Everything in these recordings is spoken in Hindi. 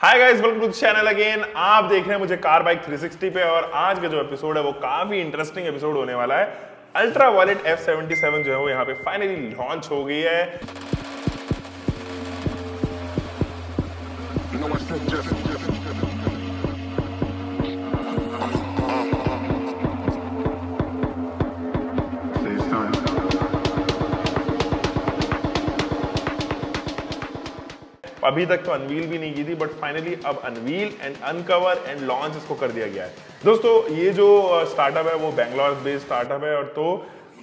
Hi guys, welcome to the channel again. आप देख रहे हैं मुझे कार बाइक 360 पे और आज का जो एपिसोड है वो काफी इंटरेस्टिंग एपिसोड होने वाला है। अल्ट्रा वायलेट F77 जो है वो यहाँ पे फाइनली लॉन्च हो गई है। अभी तक तो अनवील भी नहीं की थी, बट फाइनली अब unveil and uncover and launch इसको कर दिया गया है। दोस्तों ये जो स्टार्टअप है वो बेंगलोर बेस्ड स्टार्टअप है और तो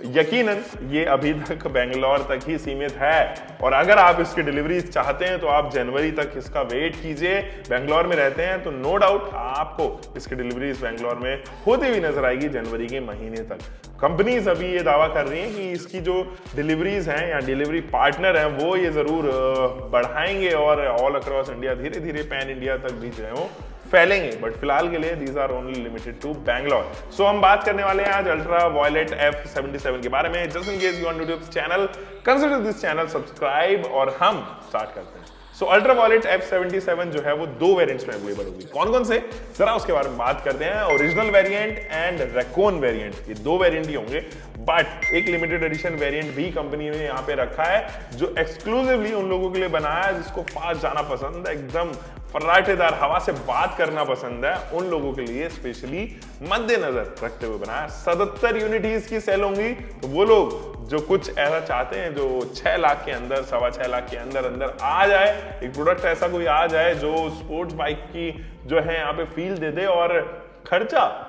यकीनन ये अभी तक बेंगलोर तक ही सीमित है और अगर आप इसकी डिलीवरी चाहते हैं तो आप जनवरी तक इसका वेट कीजिए। बेंगलोर में रहते हैं तो नो डाउट आपको इसकी डिलीवरी बेंगलोर में होती हुई नजर आएगी जनवरी के महीने तक। कंपनीज अभी ये दावा कर रही हैं कि इसकी जो डिलीवरीज हैं या डिलीवरी पार्टनर हैं वो ये जरूर बढ़ाएंगे और ऑल अक्रॉस इंडिया धीरे धीरे पैन इंडिया तक भी जो है वो फैलेंगे, बट फिलहाल के लिए these are only limited to Bangalore. So हम बात करने वाले हैं आज अल्ट्रा वायलेट F77 के बारे में। Just in case you want to do this channel, consider this channel subscribe और हम स्टार्ट करते हैं। सो अल्ट्रा वायलेट F77 जो है वो दो वेरिएंट्स में अवेलेबल होगी। कौन कौन से, जरा उसके बारे में बात करते हैं। Original variant and raccoon variant, ये दो वेरिएंट ही होंगे, बट एक लिमिटेड एडिशन वेरिएंट भी कंपनी ने यहाँ पे रखा है जो एक्सक्लूसिवली उन लोगों के लिए बनाया है जिसको फास्ट जाना पसंद है, एकदम फर्राटेदार हवा से बात करना पसंद है, उन लोगों के लिए स्पेशली मद्देनजर रखते हुए बनाया। 77 यूनिटीज की सेल होंगी, तो वो लोग जो कुछ ऐसा चाहते हैं जो 6 लाख के अंदर, 6.25 लाख के अंदर अंदर आ जाए, एक प्रोडक्ट ऐसा कोई आ जाए जो स्पोर्ट्स बाइक की जो है यहाँ पे फील दे दे और खर्चा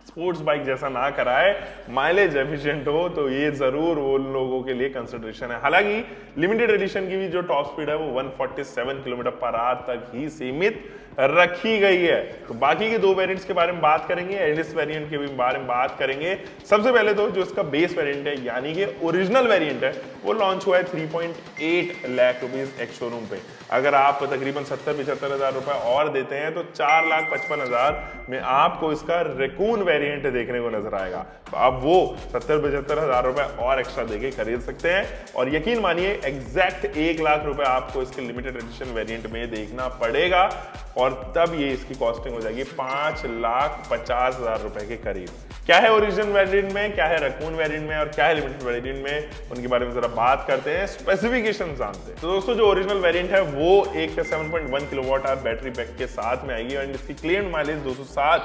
स्पोर्ट्स बाइक जैसा ना कराए, माइलेज एफिशिएंट हो, तो ये जरूर उन लोगों के लिए कंसिडरेशन है। हालांकि लिमिटेड एडिशन की भी जो टॉप स्पीड है वो 147 किलोमीटर पर आवर तक ही सीमित रखी गई है। तो बाकी के दो वेरिएंट्स के बारे में बात करेंगे, एलिस वेरिएंट के भी बारे में बात करेंगे। सबसे पहले तो जो इसका बेस वेरिएंट है यानी कि ओरिजिनल वेरिएंट है वो लॉन्च हुआ है 3.8 लाख रुपीज एक्स शोरूम पे। अगर आप तकरीबन 70-75 हजार रुपए और देते हैं तो 4,55,000 में आपको इसका रैकून वेरिएंट देखने को नजर आएगा। तो आप वो 70-75 हजार रुपए और एक्स्ट्रा देके खरीद सकते हैं और यकीन मानिए एग्जैक्ट 1 लाख रुपए आपको इसके लिमिटेड एडिशन वेरिएंट में देखना पड़ेगा और तब ये इसकी कॉस्टिंग हो जाएगी 5,50,000 रुपए के करीब। क्या है ओरिजिनल वेरिएंट में, क्या है रैकून वेरिएंट में और क्या है लिमिटेड वेरिएंट में, उनके बारे में जरा बात करते हैं, स्पेसिफिकेशन जानते हैं। तो दोस्तों जो ओरिजिनल वेरिएंट है वो एक 7.1 किलोवाट आवर बैटरी पैक के साथ में आएगी और इसकी क्लेम्ड माइलेज 207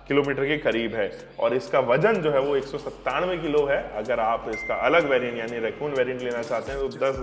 किलोमीटर के करीब है और इसका वजन जो है वो 197 किलो है। अगर आप इसका अलग वेरिएंट यानी रैकून वेरिएंट लेना चाहते हैं तो 10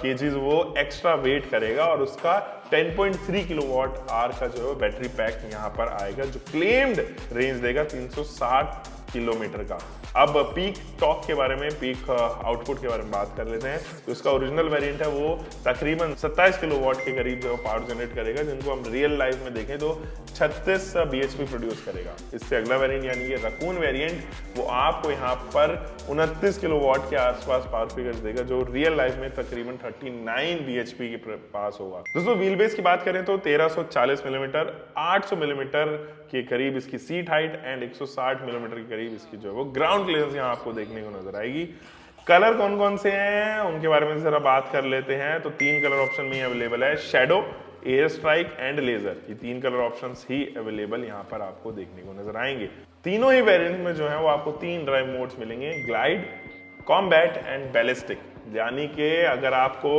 केजीज वो एक्स्ट्रा वेट करेगा और उसका 10.3 किलोवाट आवर का जो है बैटरी पैक यहाँ पर आएगा जो क्लेम्ड रेंज देगा 360 किलोमीटर का। अब पीक टॉर्क के बारे में, पीक आउटपुट के बारे में बात कर लेते हैं। तो इसका ओरिजिनल वेरिएंट है वो तकरीबन 27 किलोवाट के करीब जो पावर जनरेट करेगा, जिनको हम रियल लाइफ में देखें तो 36 bhp प्रोड्यूस करेगा। इससे अगला वेरिएंट यानी कि रैकून वेरिएंट वो आपको यहाँ पर 29 किलोवाट के आसपास पावर फिगर्स देगा जो रियल लाइफ में तकरीबन 39 bhp के पास होगा। दोस्तों व्हील बेस की बात करें तो 1340 मिलीमीटर, 800 मिलीमीटर के करीब इसकी सीट हाइट एंड 160 मिलीमीटर के करीब इसकी जो है वो ग्राउंड क्लियरेंस यहाँ आपको देखने को नजर आएगी। कलर कौन कौन से हैं उनके बारे में जरा बात कर लेते हैं। तो 3 कलर ऑप्शन में अवेलेबल है, shadow, air strike and laser. ये 3 कलर ऑप्शंस ही अवेलेबल यहाँ पर आपको देखने को नजर आएंगे। तीनों ही वेरिएंट में जो है वो आपको 3 ड्राइव मोड्स मिलेंगे, ग्लाइड, कॉम्बैट एंड बैलिस्टिक। यानी कि अगर आपको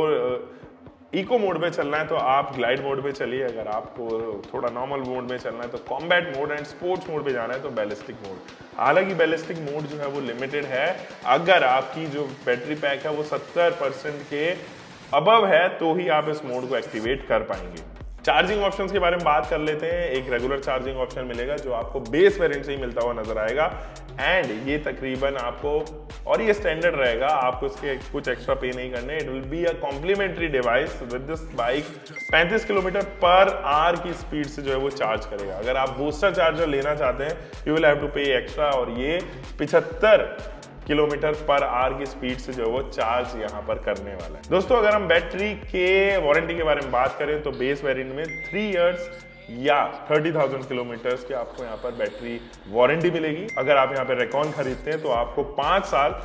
इको मोड में चलना है तो आप ग्लाइड मोड में चलिए, अगर आपको थोड़ा नॉर्मल मोड में चलना है तो combat mode and sports mode पे जाना है तो बैलिस्टिक मोड। हालांकि बैलिस्टिक मोड जो है वो लिमिटेड है, अगर आपकी जो बैटरी पैक है वो 70% के अबव है तो ही आप इस मोड को एक्टिवेट कर पाएंगे। चार्जिंग ऑप्शंस के बारे में बात कर लेते हैं। एक रेगुलर चार्जिंग ऑप्शन मिलेगा जो आपको बेस वेरिएंट से ही मिलता हुआ नजर आएगा एंड ये तकरीबन आपको, और ये स्टैंडर्ड रहेगा, आपको इसके कुछ एक्स्ट्रा पे नहीं करने। It will be a complimentary device with this bike 35 kilometre per hour की स्पीड से जो है वो चार्ज करेगा। अगर आप बूस्टर चार्जर लेना चाहते हैं यू विल हैव टू पे एक्स्ट्रा और ये 75 किलोमीटर पर आवर की स्पीड से जो है वो चार्ज यहाँ पर करने वाला है। दोस्तों अगर हम बैटरी के वारंटी के बारे में बात करें तो बेस वेरिएंट में 3 इयर्स या 30,000 किलोमीटर्स की आपको यहाँ पर बैटरी वारंटी मिलेगी। अगर आप यहाँ पे रेकॉन खरीदते हैं तो आपको 5 साल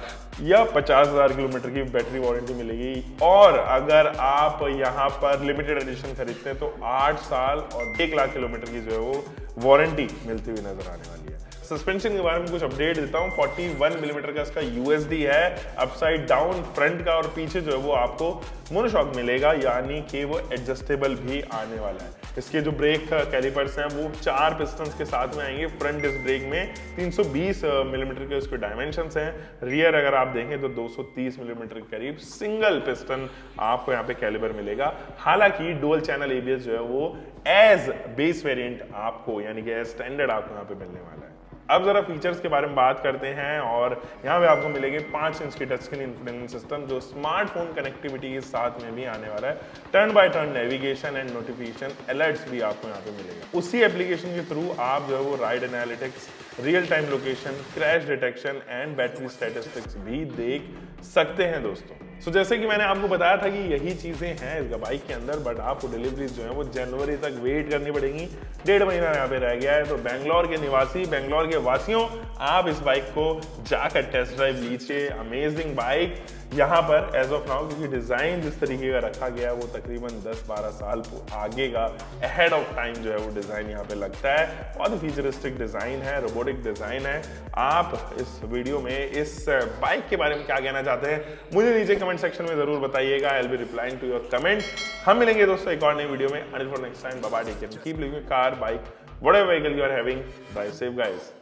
या 50,000 किलोमीटर की बैटरी वारंटी मिलेगी, और अगर आप यहाँ पर लिमिटेड एडिशन खरीदते हैं तो 8 साल और 1 लाख किलोमीटर की जो है वो वारंटी मिलती हुई नजर आने वाली है। सस्पेंशन के बारे में कुछ अपडेट देता हूँ। 41 मिलीमीटर का इसका यूएसडी है, अपसाइड डाउन फ्रंट का, और पीछे जो है वो आपको मोनोशॉक मिलेगा, यानी कि वो एडजस्टेबल भी आने वाला है। इसके जो ब्रेक कैलिपर्स हैं वो 4 पिस्टन्स के साथ में आएंगे। फ्रंट डिस्क ब्रेक में 320 मिलीमीटर के उसके डायमेंशंस हैं। रियर अगर आप देखें तो 230 मिलीमीटर के करीब सिंगल पिस्टन आपको यहाँ पे कैलिबर मिलेगा। हालांकि डुअल चैनल एबीएस जो है वो एज बेस वेरिएंट आपको, यानी कि एज स्टैंडर्ड आपको यहाँ पे मिलने वाला है। अब जरा फीचर्स के बारे में बात करते हैं, और यहाँ पे आपको मिलेंगे 5 इंच की टच स्क्रीन इंफोटेनमेंट सिस्टम जो स्मार्टफोन कनेक्टिविटी के साथ में भी आने वाला है। Turn by turn navigation and notification alerts भी आपको यहाँ पे मिलेगा। उसी एप्लीकेशन के थ्रू आप जो है वो ride analytics, real time location, crash detection and battery statistics भी देख सकते हैं दोस्तों। सो जैसे कि मैंने आपको बताया था कि यही चीजें हैं इस बाइक के अंदर, बट आपको डिलीवरीज जो है वो जनवरी तक वेट करनी पड़ेगी। 1.5 महीना यहाँ पे रह गया है। तो बेंगलोर के निवासी, बेंगलोर के वासियों, आप इस बाइक को जाकर टेस्ट ड्राइव लीजिए। अमेजिंग बाइक यहाँ पर एज ऑफ नाउ, क्योंकि डिजाइन जिस तरीके का रखा गया है वो तकरीबन 10-12 साल आगे का अहेड ऑफ टाइम जो है वो डिजाइन यहाँ पे लगता है। बहुत ही फ्यूचरिस्टिक डिजाइन है, रोबोटिक डिजाइन है। आप इस वीडियो में इस बाइक के बारे में क्या कहना चाहते हैं मुझे नीचे कमेंट सेक्शन में जरूर बताइएगा। I will be replying to your comment. हम मिलेंगे दोस्तों एक और नई वीडियो में। Until for next time, bye bye, take care, keep living your car, bike, whatever vehicle you are having, drive safe guys।